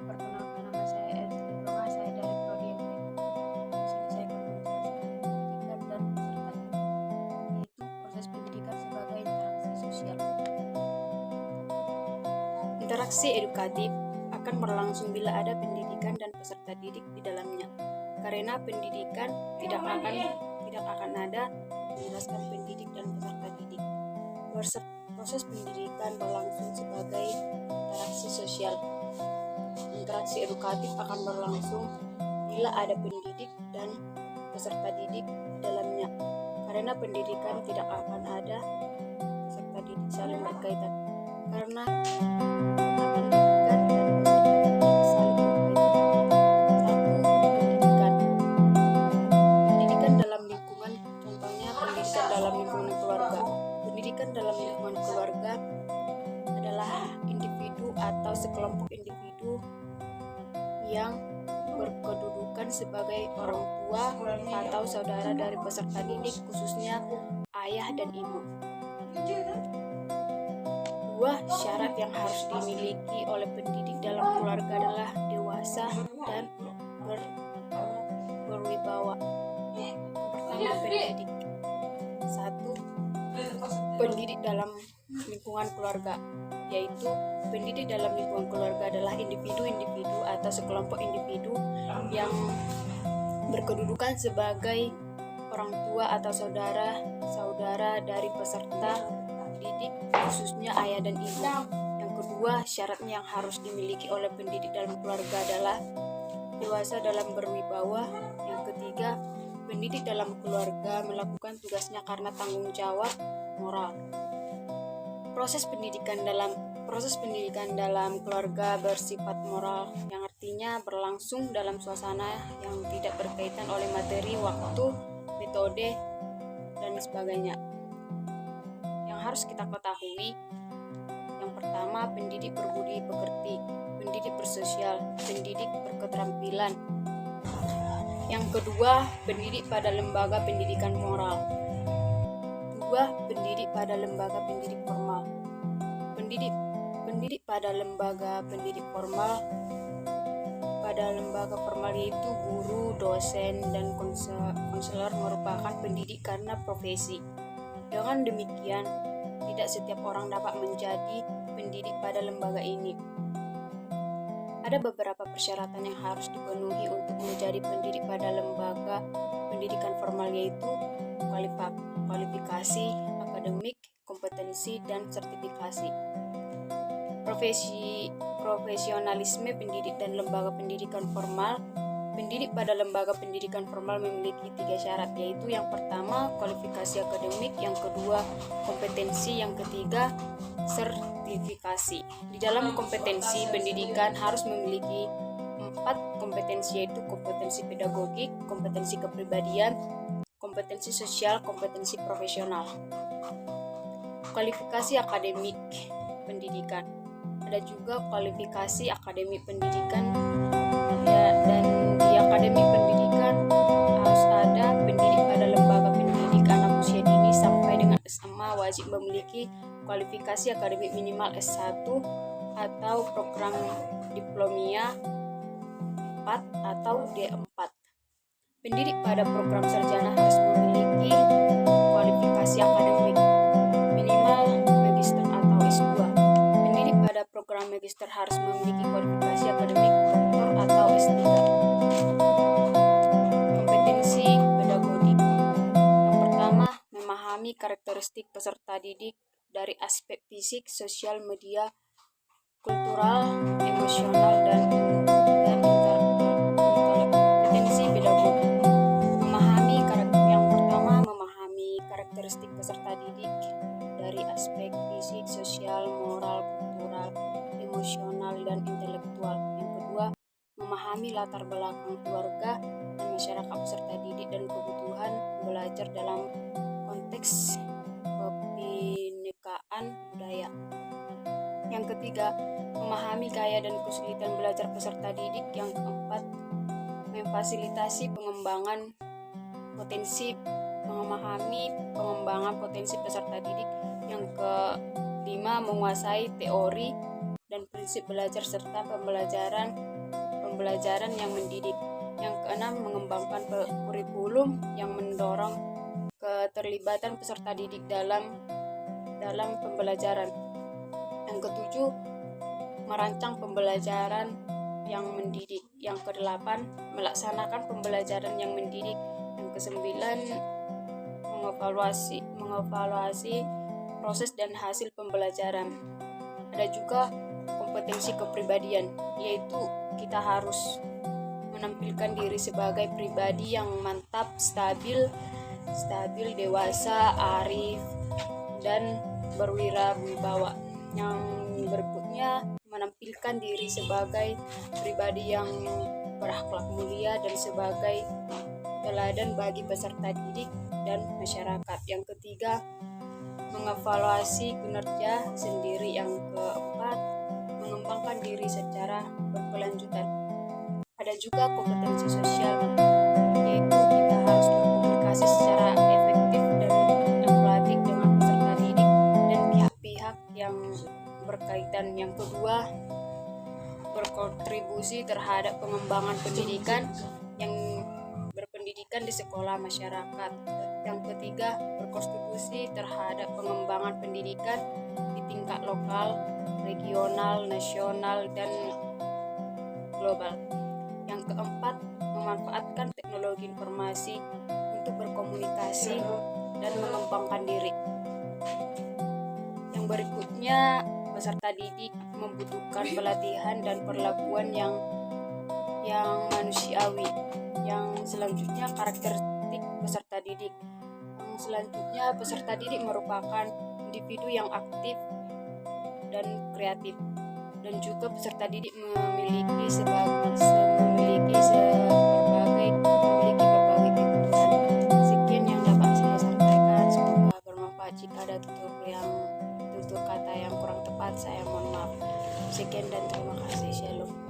perkenalkan nama saya Erti Roma, saya dari Prodi MTK. Di sini saya akan menjelaskan pendidikan dan peserta didik, yaitu proses pendidikan sebagai interaksi sosial. Interaksi edukatif akan berlangsung bila ada pendidikan dan peserta didik di dalamnya. Karena pendidikan tidak akan ada menjelaskan pendidik dan peserta didik. Proses pendidikan berlangsung sebagai interaksi sosial. Interaksi edukatif akan berlangsung bila ada pendidik dan peserta didik di dalamnya. Karena pendidikan tidak akan ada peserta didik saling berkaitan. Karena pendidikan dan peserta didik saling berkaitan. Satu, pendidikan dalam lingkungan, contohnya pendidikan dalam lingkungan keluarga. Pendidikan dalam lingkungan keluarga adalah individu atau sekelompok individu yang berkedudukan sebagai orang tua atau saudara dari peserta didik, khususnya ayah dan ibu. Dua, syarat yang harus dimiliki oleh pendidik dalam keluarga adalah dewasa dan berwibawa. Pertama, pendidik. Satu, pendidik dalam lingkungan keluarga, yaitu pendidik dalam lingkungan keluarga adalah individu-individu atau sekelompok individu yang berkedudukan sebagai orang tua atau saudara dari peserta didik, khususnya ayah dan ibu. Yang kedua, syaratnya yang harus dimiliki oleh pendidik dalam keluarga adalah dewasa dalam berwibawa. Yang ketiga, pendidik dalam keluarga melakukan tugasnya karena tanggung jawab moral. Proses pendidikan dalam keluarga bersifat moral, yang artinya berlangsung dalam suasana yang tidak berkaitan oleh materi, waktu, metode, dan sebagainya. Yang harus kita ketahui, yang pertama, pendidik berbudi pekerti, pendidik bersosial, pendidik berketerampilan. Yang kedua, pendidik pada lembaga pendidikan moral. Dua, pendidik pada lembaga pendidik formal. Pendidik pada lembaga pendidik formal, yaitu guru, dosen, dan konselor merupakan pendidik karena profesi. Dengan demikian, tidak setiap orang dapat menjadi pendidik pada lembaga ini. Ada beberapa persyaratan yang harus dipenuhi untuk menjadi pendidik pada lembaga pendidikan formal, yaitu kualifikasi akademik, kompetensi, dan sertifikasi. Profesionalisme pendidik dan lembaga pendidikan formal. Pendidik pada lembaga pendidikan formal memiliki 3 syarat, yaitu yang pertama kualifikasi akademik, yang kedua kompetensi, yang ketiga sertifikasi. Di dalam kompetensi pendidikan harus memiliki 4 kompetensi, yaitu kompetensi pedagogik, kompetensi kepribadian, kompetensi sosial, kompetensi profesional. Kualifikasi akademik pendidikan. Ada juga kualifikasi akademik pendidikan, dan di akademik pendidikan harus ada pendidik pada lembaga pendidikan anak usia dini sampai dengan SMA wajib memiliki kualifikasi akademik minimal S1 atau program diplomia 4 atau D4. Pendidik pada program sarjana harus memiliki kualifikasi akademik minimal magister atau S2. Pendidik pada program magister harus memiliki kualifikasi akademik doktor atau S3. Kompetensi pedagogik. Yang pertama, memahami karakteristik peserta didik dari aspek fisik, sosial, media, kultural, emosional, dan intelektual. Kompetensi pedagogik. Memahami karakteristik peserta didik dari aspek fisik, sosial, moral, kultural, emosional, dan intelektual. Yang kedua, memahami latar belakang keluarga dan masyarakat peserta didik dan kebutuhan belajar dalam konteks kebinekaan budaya. Yang ketiga, memahami gaya dan kesulitan belajar peserta didik. Yang keempat, memfasilitasi memahami pengembangan potensi peserta didik. Yang kelima, menguasai teori dan prinsip belajar serta pembelajaran yang mendidik. Yang keenam, mengembangkan kurikulum yang mendorong keterlibatan peserta didik dalam pembelajaran. Yang ketujuh, merancang pembelajaran yang mendidik. Yang kedelapan, melaksanakan pembelajaran yang mendidik. Yang kesembilan, mengevaluasi proses dan hasil pembelajaran. Ada juga kompetensi kepribadian, yaitu kita harus menampilkan diri sebagai pribadi yang mantap, stabil, dewasa, arif, dan berwirawibawa. Yang berikutnya, menampilkan diri sebagai pribadi yang berakhlak mulia dan sebagai teladan bagi peserta didik dan masyarakat. Yang ketiga, mengevaluasi kinerja sendiri. Yang keempat, mengembangkan diri secara berkelanjutan. Ada juga kompetensi sosial, yaitu kita harus berkomunikasi secara efektif dan empati dengan peserta didik dan pihak-pihak yang berkaitan. Yang kedua, berkontribusi terhadap pengembangan pendidikan yang berpendidikan di sekolah masyarakat. Yang ketiga, berkontribusi terhadap pengembangan pendidikan di tingkat lokal, regional, nasional, dan global. Yang keempat, memanfaatkan teknologi informasi untuk berkomunikasi dan mengembangkan diri. Yang berikutnya, peserta didik membutuhkan pelatihan dan perlakuan yang manusiawi. Yang selanjutnya, karakteristik peserta didik. Yang selanjutnya, peserta didik merupakan individu yang aktif dan kreatif, dan juga peserta didik memiliki berbagai kebutuhan. Sekian yang dapat saya sampaikan, semoga bermanfaat. Jika ada tutur kata yang kurang tepat, saya mohon maaf. Sekian dan terima kasih. Shalom.